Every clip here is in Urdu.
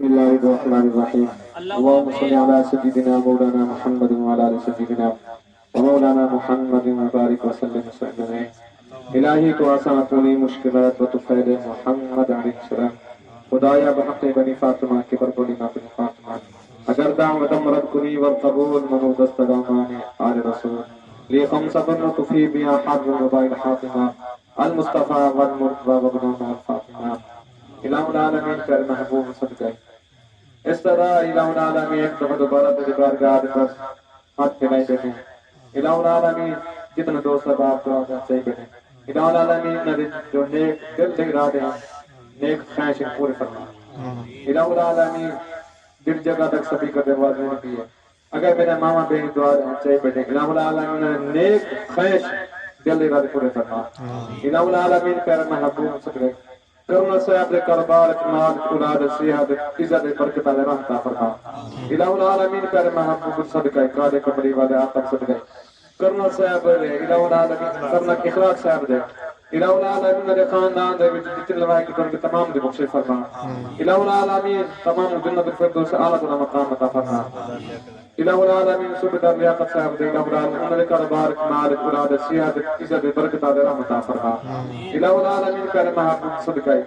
بسم الله الرحمن الرحيم اللهم صل على سيدنا مولانا محمد وعلى آل سيدنا ومولانا محمد وبارك وسلم وسلم الہی تو آسان پوری مشکلات و طفیل محمد علیہ السلام خدایا بحق بنی فاطمہ کے پر بولی بنی فاطمہ اگر دعوت مرد کنی والقبول منو دست دامان آل رسول لی خمسة نطفی بیا حر وبائل حاطمہ المصطفى والمرتضى وابنان الفاطمہ الہ العالمین کر محبوب صدقہ اس طرح الہ العالمین ایک دفعہ دوبارہ تیری بارگاہ پر ہاتھ پھیلائی بیٹھے الہ العالمین جتنے دوست آپ دعا کرتے بیٹھے الہ العالمین نے جو نیک دل سے ارادے ہیں نیک خواہشیں پورے فرما الہ العالمین دل جگہ تک سبھی کا دروازے نے بھی ہے اگر میرے ماما بہن دعا چاہیے بیٹھے الہ العالمین نے نیک خواہش دل ارادے پورے فرما الہ العالمین کا محبوب صدقہ کرنا صاحب کربار اکمال اولاد سیاحت عزت برکت رحمتہ فرما الہ العالمین پر محبوب صدقہ قادر قبری والے آقا صدقہ کرنا صاحب الہ العالمین کرنا اخلاق صاحب دے الہ العالمین میرے خاندان دے جتنے لوائے کی طرف تمام دے بخشے فرما الہ العالمین تمام جنت الفردوس اعلیٰ مقام عطا فرما الہ العالمین سبحان لیاقت صاحب دے الہ العالمین نے کربار اکمال اولاد سیاحت عزت برکت رحمتہ فرما الہ العالمین پر محبوب صدقہ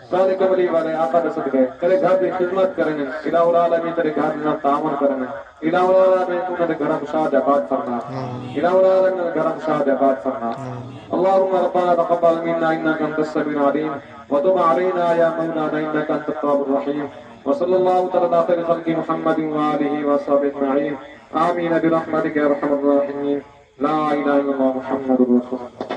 قادر قبری والے آقا دے صدقہ کرے گھر دی خدمت کرنے الہ العالمین تیرے گھر میں تعاون کرنے الہ العالمین تو نے گھرم شاد آباد فرما الہ العالمین گھرم شاد آباد فرما اللهم ربنا تقبل منا انك انت السميع العليم وتب علينا يا مولانا انك انت التواب الرحيم وصلى الله تعالى على خير خلق محمد واله وصحبه اجمعين امين برحمتك يا ارحم الراحمين لا اله الا الله محمد رسول الله